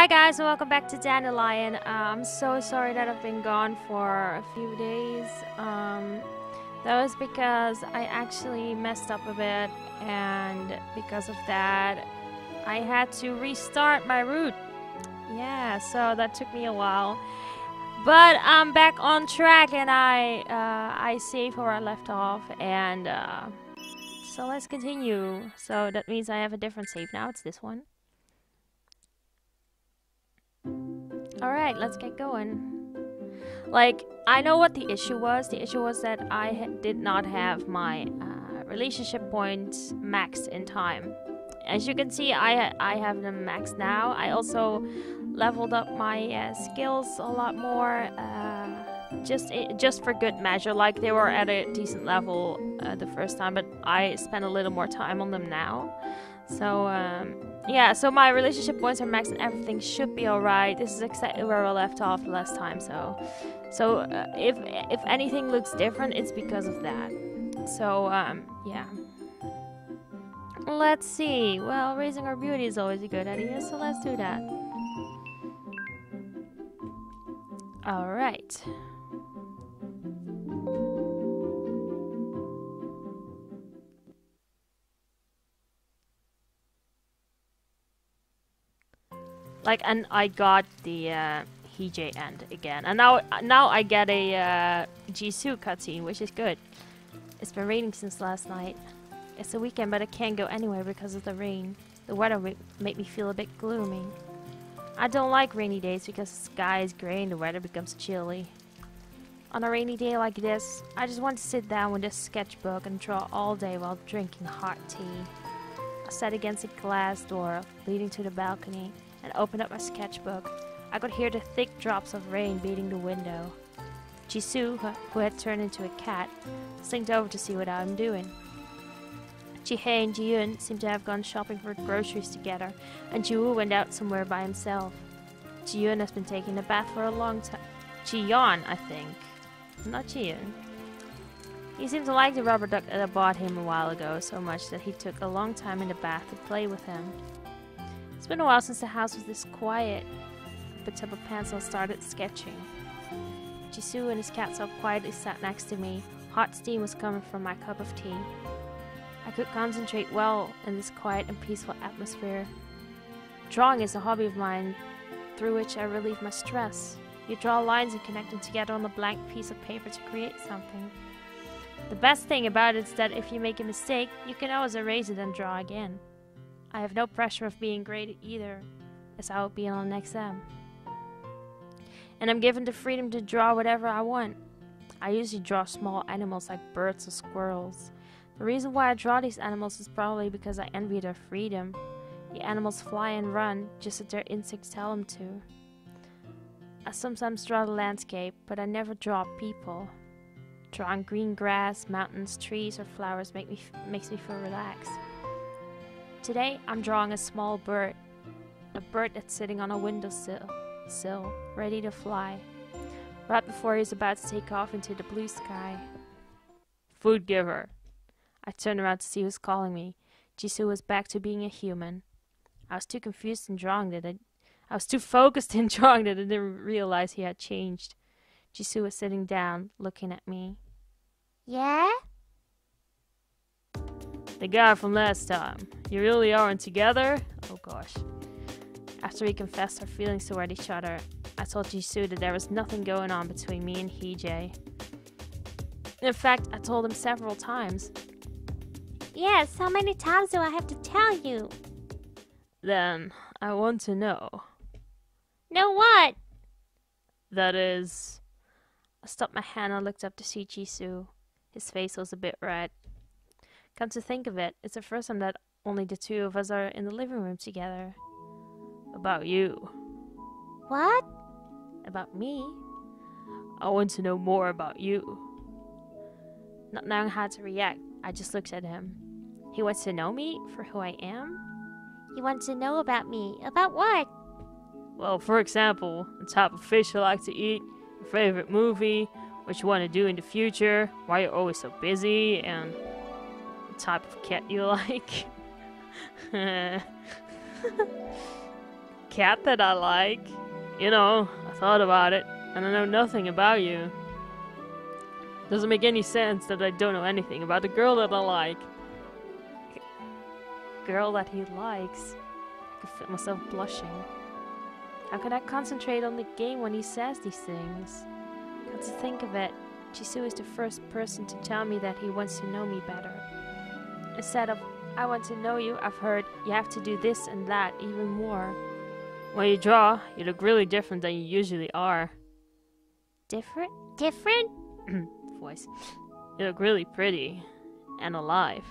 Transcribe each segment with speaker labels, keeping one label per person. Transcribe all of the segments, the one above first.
Speaker 1: Hi guys, and welcome back to Dandelion. I'm so sorry that I've been gone for a few days. That was because I actually messed up a bit, and because of that, I had to restart my route. Yeah, so that took me a while. But I'm back on track, and I saved where I left off, and so let's continue. So that means I have a different save now. It's this one. Alright, let's get going. Like, I know what the issue was. The issue was that I did not have my relationship points maxed in time. As you can see, I have them maxed now. I also leveled up my skills a lot more, just for good measure. Like, they were at a decent level the first time, but I spent a little more time on them now. So, yeah, so my relationship points are maxed and everything should be alright. This is exactly where I left off last time, so if anything looks different, it's because of that. So, yeah. Let's see. Well, raising our beauty is always a good idea, so let's do that. Alright. Like, and I got the Hije end again, and now I get a Jisoo cutscene, which is good. It's been raining since last night. It's a weekend, but I can't go anywhere because of the rain. The weather made me feel a bit gloomy. I don't like rainy days because the sky is gray and the weather becomes chilly. On a rainy day like this, I just want to sit down with a sketchbook and draw all day while drinking hot tea. I sat against a glass door leading to the balcony and opened up my sketchbook. I could hear the thick drops of rain beating the window. Jisoo, who had turned into a cat, slinked over to see what I'm doing. Jihye and Jiyeon seemed to have gone shopping for groceries together, and Jisoo went out somewhere by himself. Jiyeon has been taking a bath for a long time. Jiyeon, I think. Not Jiyeon. He seemed to like the rubber duck that I bought him a while ago so much that he took a long time in the bath to play with him. It's been a while since the house was this quiet. I picked up a pencil and started sketching. Jisoo and his cat so quietly sat next to me. Hot steam was coming from my cup of tea. I could concentrate well in this quiet and peaceful atmosphere. Drawing is a hobby of mine through which I relieve my stress. You draw lines and connect them together on a blank piece of paper to create something. The best thing about it is that if you make a mistake, you can always erase it and draw again. I have no pressure of being graded either, as I will be on an exam. And I'm given the freedom to draw whatever I want. I usually draw small animals like birds or squirrels. The reason why I draw these animals is probably because I envy their freedom. The animals fly and run just as their instincts tell them to. I sometimes draw the landscape, but I never draw people. Drawing green grass, mountains, trees, or flowers makes me feel relaxed. Today, I'm drawing a small bird. A bird that's sitting on a windowsill, ready to fly. Right before he's about to take off into the blue sky. Food giver. I turned around to see who's calling me. Jisoo was back to being a human. I was too confused in drawing that I was too focused in drawing that I didn't realize he had changed. Jisoo was sitting down, looking at me.
Speaker 2: Yeah?
Speaker 1: The guy from last time. You really aren't together? Oh gosh. After we confessed our feelings toward each other, I told Jisoo that there was nothing going on between me and Hije. In fact, I told him several times.
Speaker 2: Yes, how many times do I have to tell you?
Speaker 1: Then, I want to know.
Speaker 2: Know what?
Speaker 1: That is... I stopped my hand and looked up to see Jisoo. His face was a bit red. Come to think of it, it's the first time that only the two of us are in the living room together. About you.
Speaker 2: What?
Speaker 1: About me? I want to know more about you. Not knowing how to react, I just looked at him. He wants to know me for who I am?
Speaker 2: You want to know about me? About what?
Speaker 1: Well, for example, the type of fish you like to eat, your favorite movie, what you want to do in the future, why you're always so busy, and the type of cat you like. cat that I like. You know, I thought about it, and I know nothing about you. Doesn't make any sense that I don't know anything about the girl that I like. Girl that he likes. I could feel myself blushing. How can I concentrate on the game when he says these things? Come to think of it, Jisoo is the first person to tell me that he wants to know me better. Instead of, I want to know you, I've heard, you have to do this and that even more. When you draw, you look really different than you usually are.
Speaker 2: Different? Different?
Speaker 1: Voice. You look really pretty. And alive.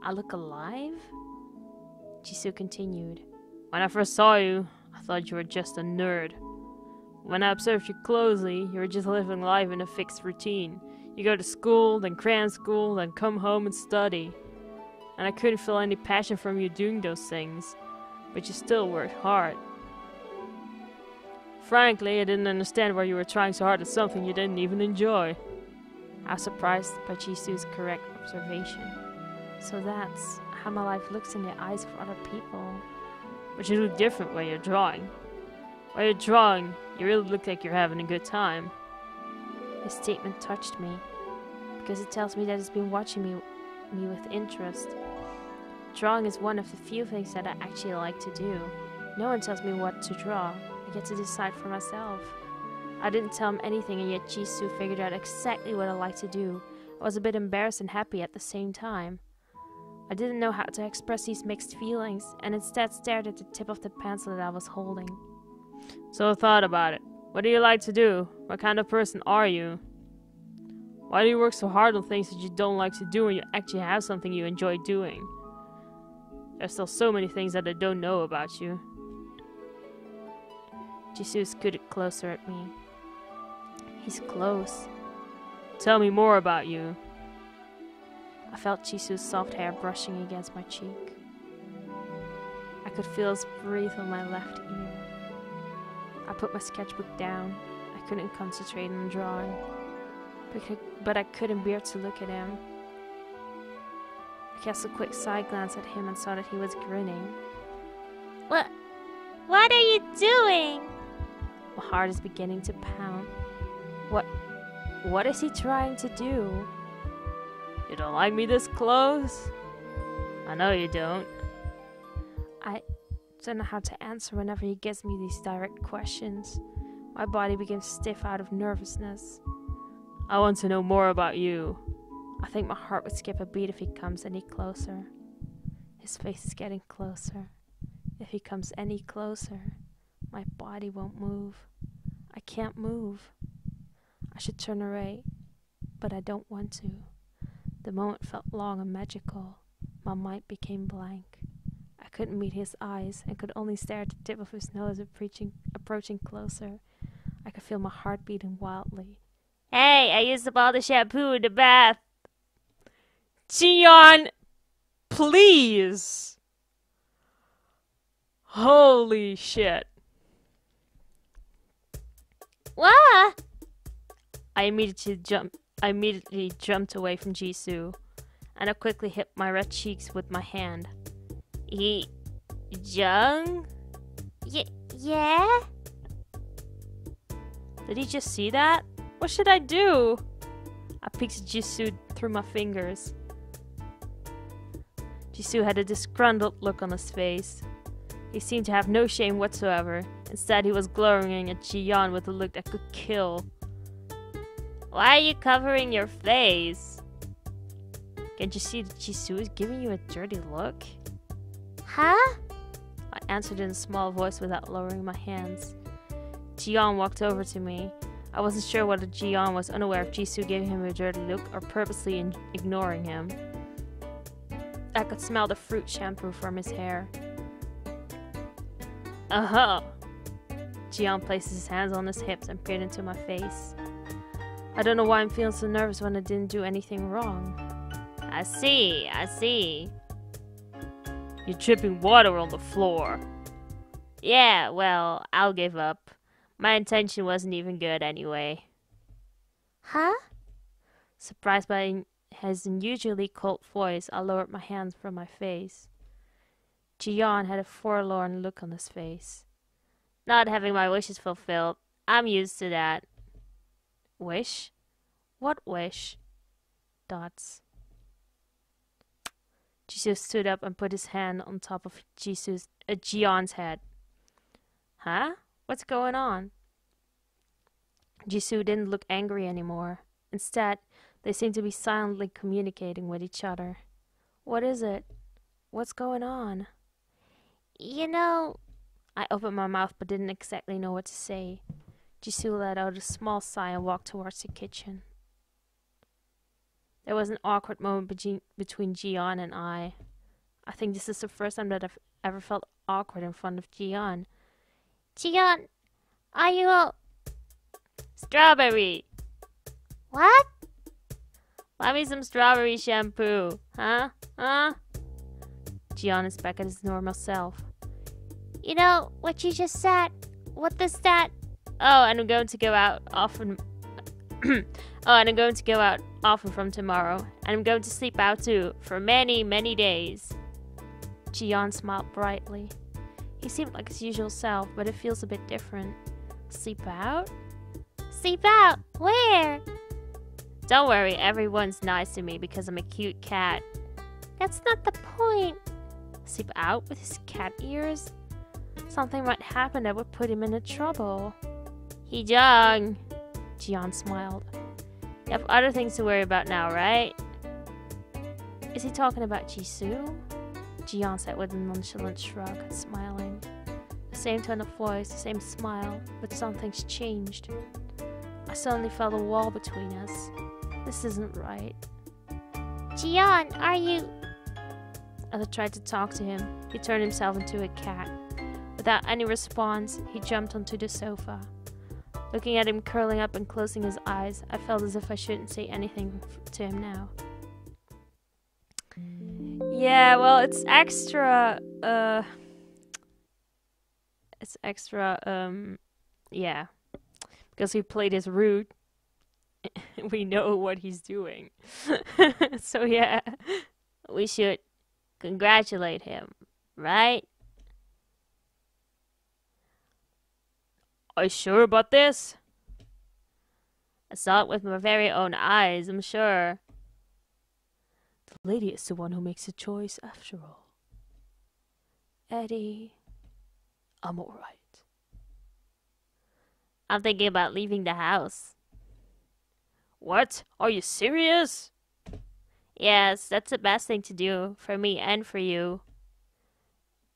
Speaker 2: I look alive?
Speaker 1: Jisoo continued. When I first saw you, I thought you were just a nerd. When I observed you closely, you were just living life in a fixed routine. You go to school, then cram school, then come home and study. And I couldn't feel any passion from you doing those things. But you still worked hard. Frankly, I didn't understand why you were trying so hard at something you didn't even enjoy. I was surprised by Jisoo's correct observation. So that's how my life looks in the eyes of other people. But you look different when you're drawing. When you're drawing, you really look like you're having a good time. His statement touched me, because it tells me that he's been watching me with interest. Drawing is one of the few things that I actually like to do. No one tells me what to draw. I get to decide for myself. I didn't tell him anything, and yet Jisoo figured out exactly what I like to do. I was a bit embarrassed and happy at the same time. I didn't know how to express these mixed feelings, and instead stared at the tip of the pencil that I was holding. So I thought about it. What do you like to do? What kind of person are you? Why do you work so hard on things that you don't like to do when you actually have something you enjoy doing? There's still so many things that I don't know about you. Jisoo scooted closer at me. He's close. Tell me more about you. I felt Jisoo's soft hair brushing against my cheek. I could feel his breath on my left ear. I put my sketchbook down. I couldn't concentrate on drawing. But I couldn't bear to look at him. I cast a quick side glance at him and saw that he was grinning.
Speaker 2: What are you doing?
Speaker 1: My heart is beginning to pound. What is he trying to do? You don't like me this close? I know you don't. I don't know how to answer whenever he gives me these direct questions. My body becomes stiff out of nervousness. I want to know more about you. I think my heart would skip a beat if he comes any closer. His face is getting closer. If he comes any closer, my body won't move. I can't move. I should turn away, but I don't want to. The moment felt long and magical. My mind became blank. I couldn't meet his eyes and could only stare at the tip of his nose approaching closer. I could feel my heart beating wildly.
Speaker 2: Hey, I used up all the shampoo in the bath.
Speaker 1: Jiyeon, please! Holy shit.
Speaker 2: What?
Speaker 1: I immediately jumped away from Jisoo, and I quickly hit my red cheeks with my hand.
Speaker 2: Jung? Yeah?
Speaker 1: Did he just see that? What should I do? I picked Jisoo through my fingers. Jisoo had a disgruntled look on his face. He seemed to have no shame whatsoever. Instead, he was glowering at Jiyeon with a look that could kill.
Speaker 2: Why are you covering your face?
Speaker 1: Can't you see that Jisoo is giving you a dirty look?
Speaker 2: Huh?
Speaker 1: I answered in a small voice without lowering my hands. Jiyeon walked over to me. I wasn't sure whether Jiyeon was unaware of Jisoo giving him a dirty look or purposely ignoring him. I could smell the fruit shampoo from his hair. Uh-huh. Jiyeon placed his hands on his hips and peered into my face. I don't know why I'm feeling so nervous when I didn't do anything wrong.
Speaker 2: I see.
Speaker 1: You're dripping water on the floor.
Speaker 2: Yeah, well, I'll give up. My intention wasn't even good anyway. Huh?
Speaker 1: Surprised by his unusually cold voice, I lowered my hands from my face. Jiyeon had a forlorn look on his face.
Speaker 2: Not having my wishes fulfilled. I'm used to that.
Speaker 1: Wish? What wish? Dots. Jisoo stood up and put his hand on top of Jiyeon's head. Huh? What's going on? Jisoo didn't look angry anymore. Instead, they seemed to be silently communicating with each other. What is it? What's going on?
Speaker 2: You know...
Speaker 1: I opened my mouth but didn't exactly know what to say. Jisoo let out a small sigh and walked towards the kitchen. There was an awkward moment between Jiyeon and I. I think this is the first time that I've ever felt awkward in front of Jiyeon.
Speaker 2: Jiyeon, are you
Speaker 1: Strawberry!
Speaker 2: What?
Speaker 1: Buy me some strawberry shampoo. Huh? Jiyeon is back at his normal self.
Speaker 2: You know what you just said? What does that...
Speaker 1: Oh, and I'm going to go out often... and I'm going to go out often from tomorrow. And I'm going to sleep out too, for many, many days. Jiyeon smiled brightly. He seemed like his usual self, but it feels a bit different. Sleep out?
Speaker 2: Sleep out? Where?
Speaker 1: Don't worry, everyone's nice to me because I'm a cute cat.
Speaker 2: That's not the point.
Speaker 1: Sleep out with his cat ears? Something might happen that would put him into trouble. Hee-jung! Jiyeon smiled. You have other things to worry about now, right? Is he talking about Jisoo? Jiyeon said with a nonchalant shrug, smiling. The same tone of voice, the same smile, but something's changed. I suddenly felt a wall between us. This isn't right.
Speaker 2: Jiyeon, are you...
Speaker 1: As I tried to talk to him, he turned himself into a cat. Without any response, he jumped onto the sofa. Looking at him curling up and closing his eyes, I felt as if I shouldn't say anything to him now. Yeah, well, it's extra, yeah. Because he played his rude. We know what he's doing. So yeah, we should congratulate him, right? Are you sure about this? I saw it with my very own eyes, I'm sure. The lady is the one who makes the choice after all. Eddie, I'm alright.
Speaker 2: I'm thinking about leaving the house.
Speaker 1: What? Are you serious?
Speaker 2: Yes, that's the best thing to do for me and for you.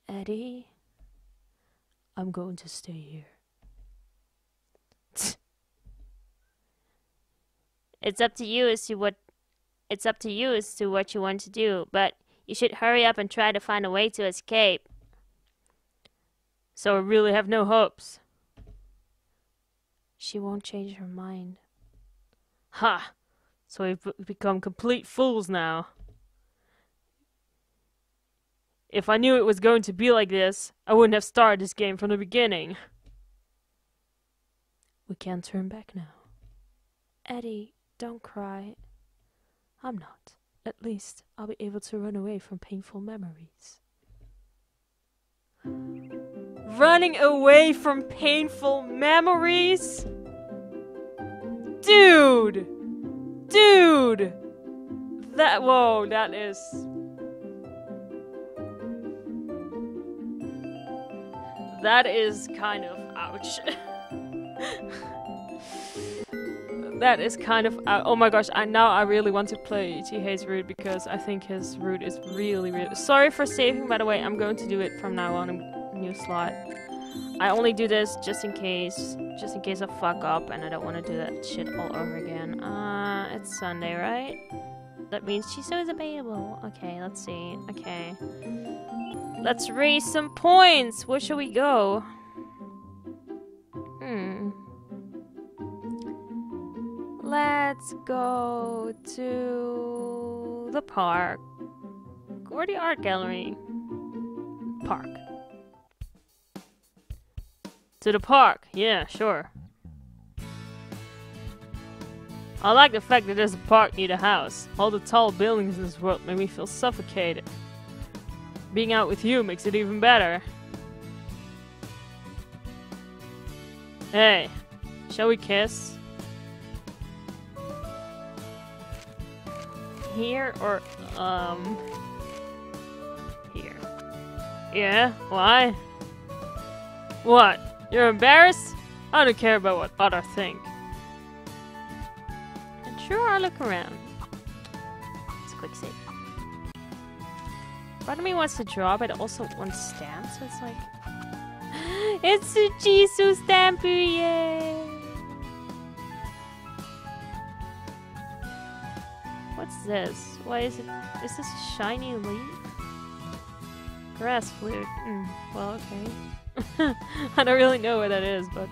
Speaker 1: Eddie, I'm going to stay here.
Speaker 2: It's up to you as to what you want to do, but you should hurry up and try to find a way to escape.
Speaker 1: So I really have no hopes. She won't change her mind. Ha! So we've become complete fools now. If I knew it was going to be like this, I wouldn't have started this game from the beginning. We can't turn back now. Eddie, don't cry. I'm not. At least I'll be able to run away from painful memories. Running away from painful memories? Dude! Dude! Whoa, that is... That is kind of ouch. That is kind of oh my gosh, now I really want to play Jihei's route because I think his route is really, really... Sorry for saving, by the way, I'm going to do it from now on, a new slot. I only do this just in case I fuck up and I don't want to do that shit all over again. It's Sunday, right? That means Jisoo is available. Okay, let's see. Okay. Let's raise some points! Where shall we go? Let's go to the park. Or the art gallery. Park. To the park. Yeah, sure. I like the fact that there's a park near the house. All the tall buildings in this world make me feel suffocated. Being out with you makes it even better.
Speaker 2: Hey, shall we kiss? Here or, here? Yeah? Why? What? You're embarrassed? I don't care about what others think. And sure, I look around. It's a quick save. Part of me wants to draw, but also wants stamps, so it's like... It's a Jisoo stamp, yay! What's this? Why is it? Is this a shiny leaf? Grass flute. Well, okay. I don't really know what that is, but...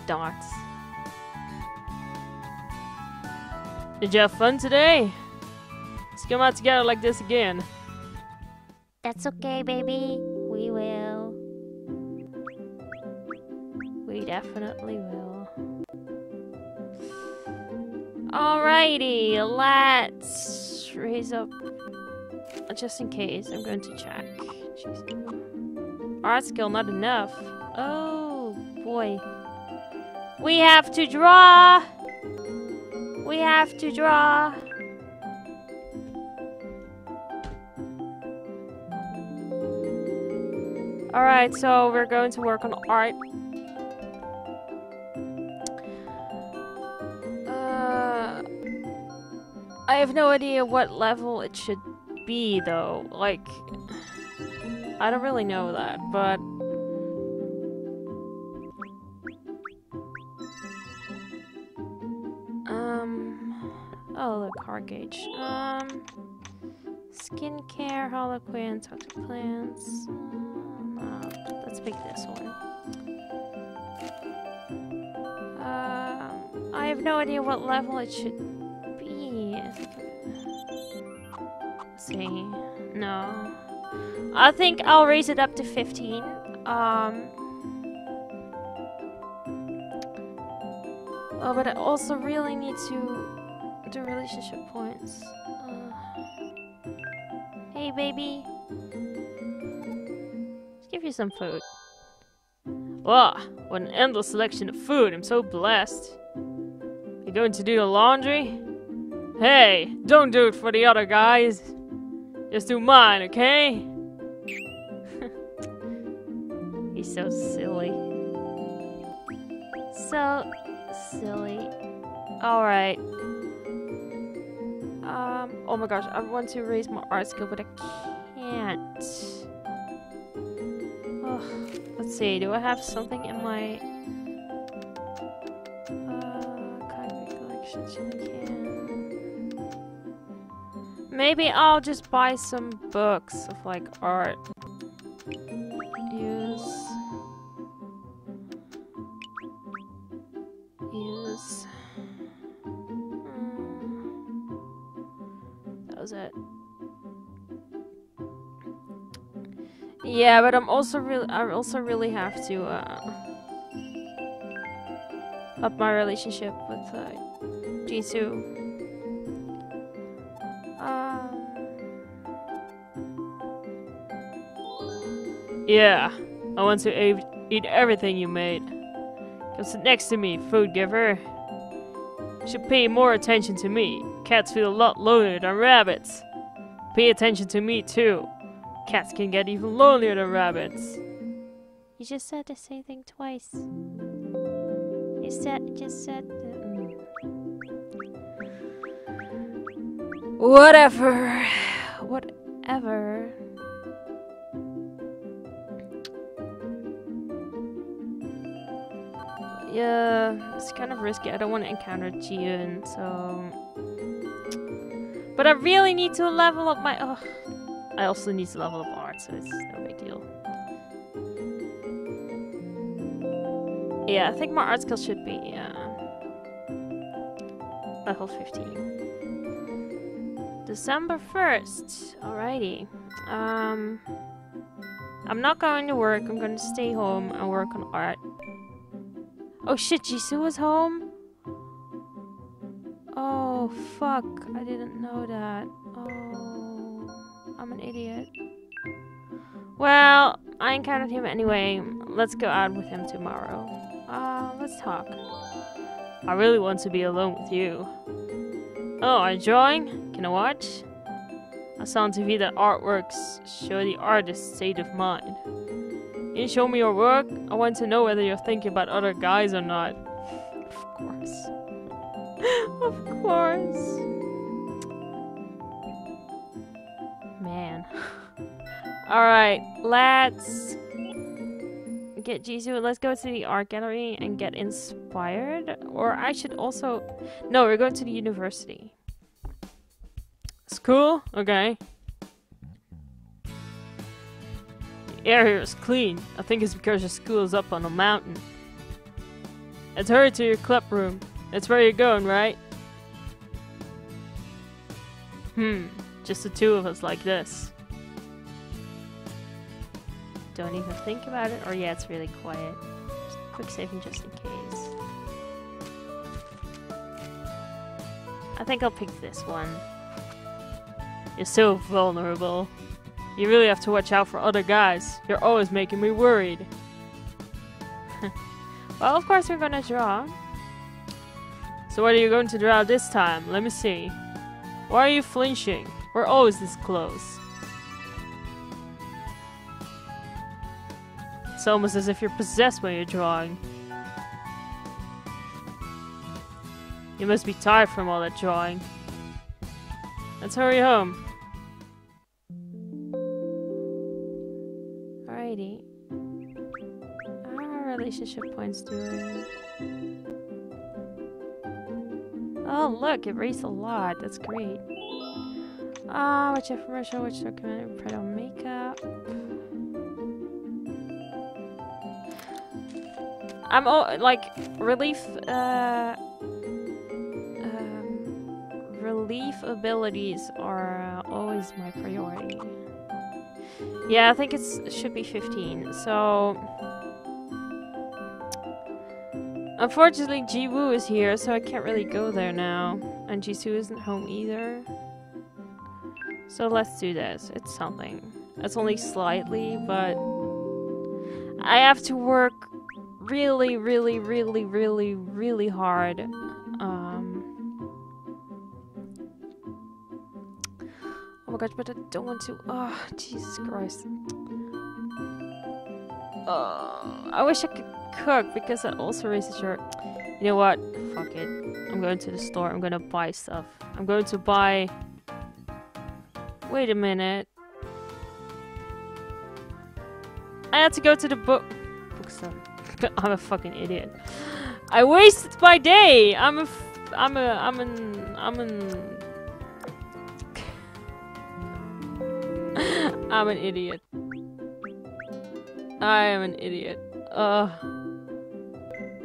Speaker 2: Dots. Did you have fun today? Let's come out together like this again.
Speaker 1: That's okay, baby. We will. We definitely will. Alrighty, let's raise up. Just in case, I'm going to check. Jeez. Art skill, not enough. Oh, boy. We have to draw! We have to draw! Alright, so we're going to work on art. I have no idea what level it should be, though. Like, I don't really know that, but... Oh, look, heart gauge. Skincare, Harlequin, toxic plants. No, let's pick this one. I have no idea what level it should be. Let's see. No. I think I'll raise it up to 15. Oh, but I also really need to do relationship points. Hey, baby. Let's give you some food. Wow, what an endless selection of food. I'm so blessed. You going to do the laundry? Hey, don't do it for the other guys. Just do mine, okay? He's so silly. So silly. Alright. Oh my gosh, I want to raise my art skill, but I can't. Oh, let's see, do I have something in my... kind of collection? Maybe I'll just buy some books of, like, art. Use. That was it. Yeah, but I also really have to up my relationship with Jisoo. Yeah, I want to eat everything you made. Come sit next to me, food giver. You should pay more attention to me. Cats feel a lot lonelier than rabbits. Pay attention to me too. Cats can get even lonelier than rabbits. You just said the same thing twice. You just said. Whatever. Whatever. Yeah, it's kind of risky. I don't want to encounter Jiyeon, so... But I really need to level up my... Oh. I also need to level up art, so it's no big deal. Yeah, I think my art skill should be level 15. December 1st. Alrighty. I'm not going to work. I'm going to stay home and work on art. Oh shit, Jisoo is home? Oh fuck, I didn't know that. Oh, I'm an idiot. Well, I encountered him anyway. let's go out with him tomorrow. Let's talk. I really want to be alone with you. Oh, are you drawing? Can I watch? I saw on TV that artworks show the artist's state of mind. Can you show me your work? I want to know whether you're thinking about other guys or not. Of course. Of course. Man. Alright, let's get Jisoo. Let's go to the art gallery and get inspired. Or I should also... No, we're going to the university. School? Okay. The air here is clean. I think it's because your school is up on a mountain. Let's hurry to your club room. That's where you're going, right? Just the two of us like this. Don't even think about it. Or yeah, it's really quiet. Just quick saving just in case. I think I'll pick this one. You're so vulnerable. You really have to watch out for other guys. You're always making me worried. Well, of course we're gonna draw. So what are you going to draw this time? Let me see. Why are you flinching? We're always this close. It's almost as if you're possessed when you're drawing. You must be tired from all that drawing. Let's hurry home. Alrighty. How are our relationship points doing? Oh look, it raised a lot. That's great. Which information, which document, print on makeup. I'm like relief abilities are always my priority. Yeah, I think it should be 15. So unfortunately Jiwoo is here, so I can't really go there now. And Jisoo isn't home either. So let's do this. It's something. It's only slightly, but I have to work really, really, really, really, really hard. Oh my gosh, but I don't want to. Oh, Jesus Christ. I wish I could cook because that also raises your... You know what? Fuck it. I'm going to the store. I'm gonna buy stuff. I'm going to buy... Wait a minute. I had to go to the bookstore. I'm a fucking idiot. I wasted my day. I'm an idiot. I am an idiot.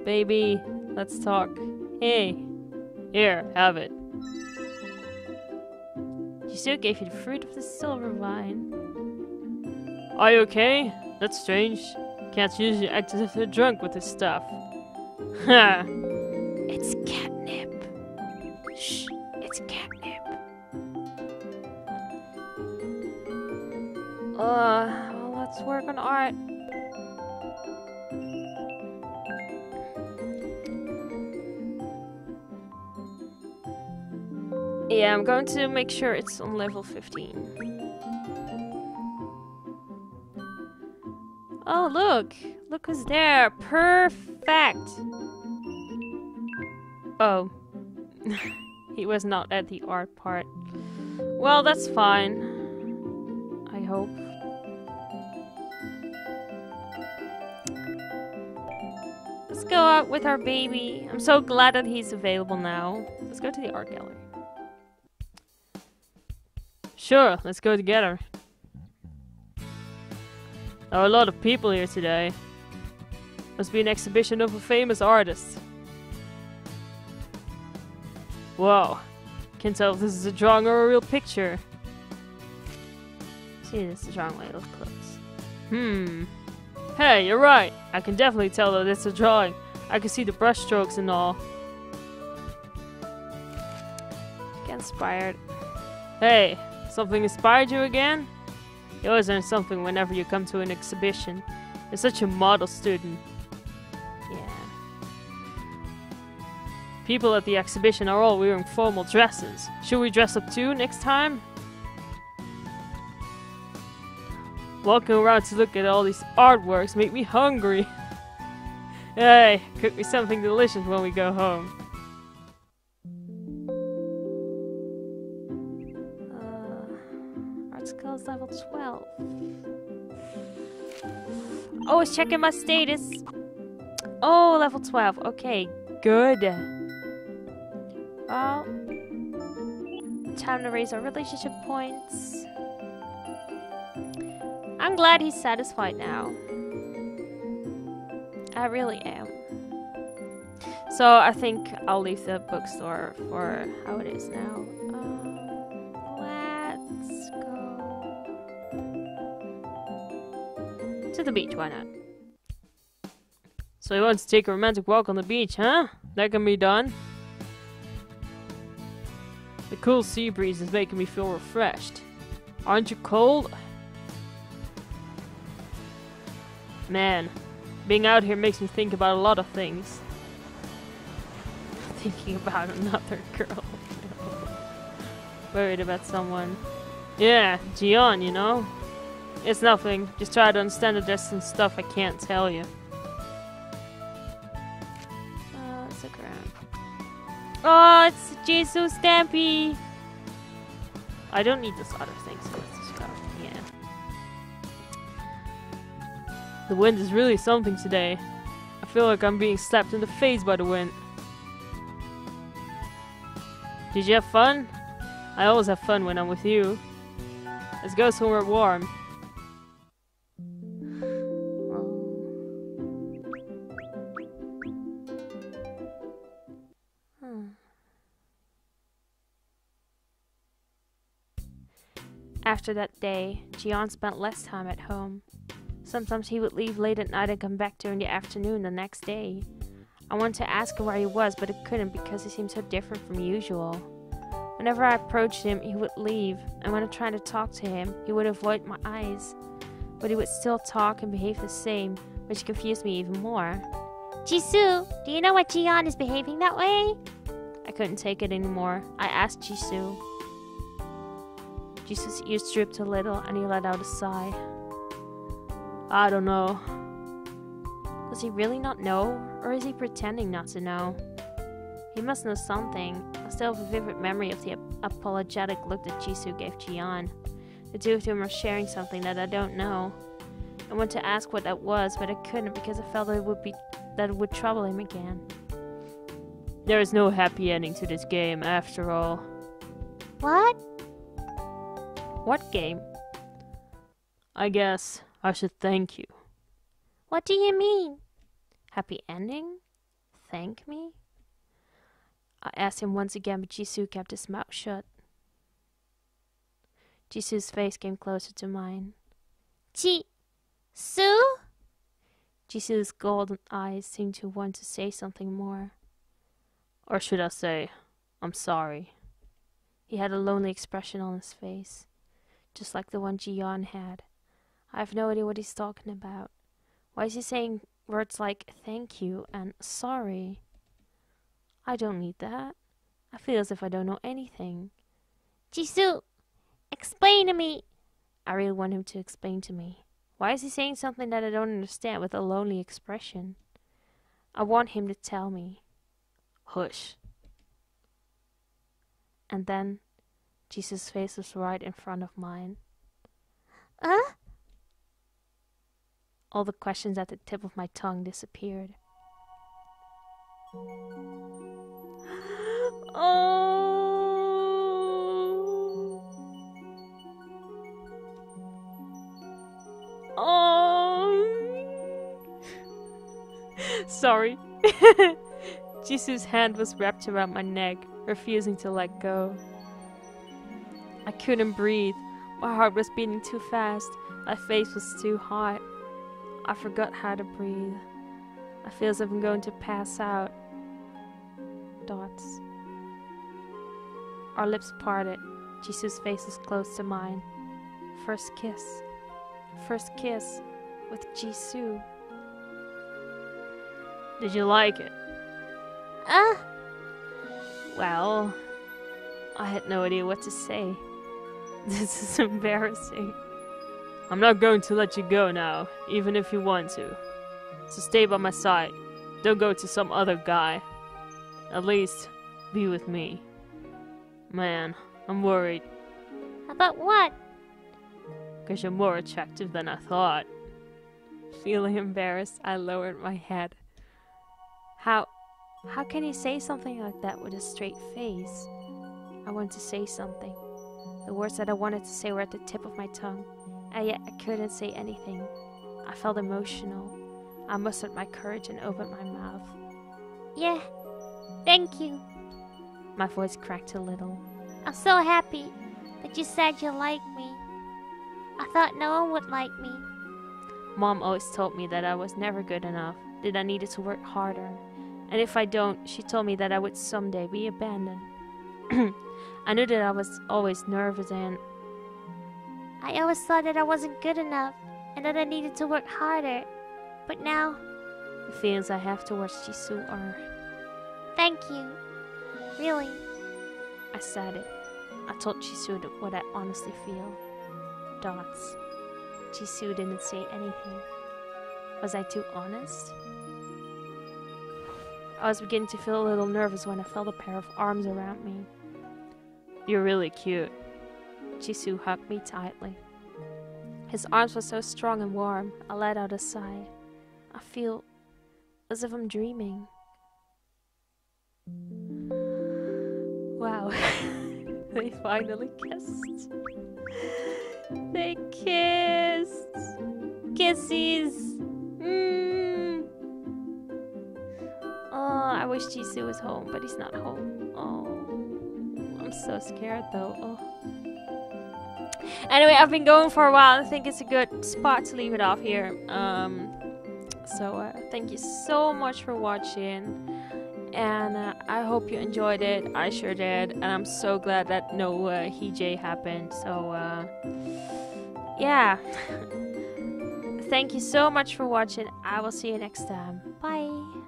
Speaker 1: Baby, let's talk. Hey, here, have it. Jisoo gave you the fruit of the silver vine. Are you okay? That's strange. Cats usually act as if they're drunk with this stuff. Ha! It's catnip. Shh, it's catnip. Well, let's work on art. Yeah, I'm going to make sure it's on level 15. Oh, look! Look who's there! Perfect! Oh. He was not at the art part. Well, that's fine. I hope. Let's go out with our baby. I'm so glad that he's available now. Let's go to the art gallery. Sure, let's go together. There are a lot of people here today. Must be an exhibition of a famous artist. Whoa. Can't tell if this is a drawing or a real picture. See, this is a drawing way it looks close. Hey, you're right. I can definitely tell that it's a drawing. I can see the brush strokes and all. Get inspired. Hey, something inspired you again? You always learn something whenever you come to an exhibition.
Speaker 2: You're such a model student.
Speaker 1: Yeah.
Speaker 2: People at the exhibition are all wearing formal dresses. Should we dress up too next time? Walking around to look at all these artworks make me hungry. Hey, cook me something delicious when we go home.
Speaker 1: Art skills level 12. Oh, I was checking my status. Oh, level 12. Okay, good. Well, time to raise our relationship points. I'm glad he's satisfied now. I really am. So I think I'll leave the bookstore for how it is now. Let's go to the beach. Why not?
Speaker 2: So you want to take a romantic walk on the beach, huh? That can be done. The cool sea breeze is making me feel refreshed. Aren't you cold? Man, being out here makes me think about a lot of things.
Speaker 1: Thinking about another girl.
Speaker 2: Worried about someone. Yeah, Jiyeon, you know? It's nothing. Just try to understand that there's some stuff I can't tell you.
Speaker 1: Let's look around. Oh, it's Jisoo Stampy!
Speaker 2: I don't need this other thing, so let's just go. Yeah. The wind is really something today. I feel like I'm being slapped in the face by the wind. Did you have fun? I always have fun when I'm with you. Let's go somewhere warm.
Speaker 1: After that day, Jiyeon spent less time at home. Sometimes he would leave late at night and come back during the afternoon the next day. I wanted to ask him where he was, but I couldn't because he seemed so different from usual. Whenever I approached him, he would leave, and when I tried to talk to him, he would avoid my eyes. But he would still talk and behave the same, which confused me even more. Jisoo, do you know why Jiyeon is behaving that way? I couldn't take it anymore. I asked Jisoo. Jisoo's ears drooped a little, and he let out a sigh.
Speaker 2: I don't know.
Speaker 1: Does he really not know, or is he pretending not to know? He must know something. I still have a vivid memory of the apologetic look that Jisoo gave Jiyeon. The two of them are sharing something that I don't know. I wanted to ask what that was, but I couldn't because I felt that it would trouble him again.
Speaker 2: There is no happy ending to this game, after all.
Speaker 1: What?
Speaker 2: What game? I guess I should thank you.
Speaker 1: What do you mean? Happy ending? Thank me? I asked him once again, but Jisoo kept his mouth shut. Jisoo's face came closer to mine. Jisoo? Jisoo's golden eyes seemed to want to say something more.
Speaker 2: Or should I say, I'm sorry.
Speaker 1: He had a lonely expression on his face, just like the one Jiyeon had. I have no idea what he's talking about. Why is he saying words like thank you and sorry? I don't need that. I feel as if I don't know anything. Jisoo, explain to me. I really want him to explain to me. Why is he saying something that I don't understand with a lonely expression? I want him to tell me.
Speaker 2: Hush.
Speaker 1: And then Jisoo's face was right in front of mine. All the questions at the tip of my tongue disappeared.
Speaker 2: Sorry. Jisoo's hand was wrapped around my neck, refusing to let go. I couldn't breathe. My heart was beating too fast. My face was too hot. I forgot how to breathe. I feel as if I'm going to pass out.
Speaker 1: Dots. Our lips parted. Jisoo's face was close to mine. First kiss. First kiss. with Jisoo.
Speaker 2: Did you like it?
Speaker 1: Well, I had no idea what to say. This is embarrassing.
Speaker 2: I'm not going to let you go now, even if you want to. So stay by my side. Don't go to some other guy. At least, be with me. Man, I'm worried.
Speaker 1: About what?
Speaker 2: 'Cause you're more attractive than I thought.
Speaker 1: Feeling embarrassed, I lowered my head. How can you say something like that with a straight face? I wanted to say something. The words that I wanted to say were at the tip of my tongue, and yet I couldn't say anything. I felt emotional. I mustered my courage and opened my mouth.
Speaker 3: Yeah, thank you.
Speaker 1: My voice cracked a little.
Speaker 3: I'm so happy that you said you like me. I thought no one would like me.
Speaker 1: Mom always told me that I was never good enough, that I needed to work harder. And if I don't, she told me that I would someday be abandoned. I knew that I was always nervous and
Speaker 3: I always thought that I wasn't good enough and that I needed to work harder. But now,
Speaker 1: the feelings I have towards Jisoo are...
Speaker 3: Thank you. Really.
Speaker 1: I said it. I told Jisoo what I honestly feel. Dots. Jisoo didn't say anything. Was I too honest? I was beginning to feel a little nervous when I felt a pair of arms around me.
Speaker 2: You're really cute.
Speaker 1: Jisoo hugged me tightly. His arms were so strong and warm, I let out a sigh. I feel as if I'm dreaming. Wow. They finally kissed. They kissed. Kissies. Oh, I wish Jisoo was home, but he's not home. Oh, I'm so scared though. Oh. Anyway, I've been going for a while. I think it's a good spot to leave it off here. So thank you so much for watching, and I hope you enjoyed it. I sure did, and I'm so glad that no Hee happened. So yeah. Thank you so much for watching. I will see you next time. Bye.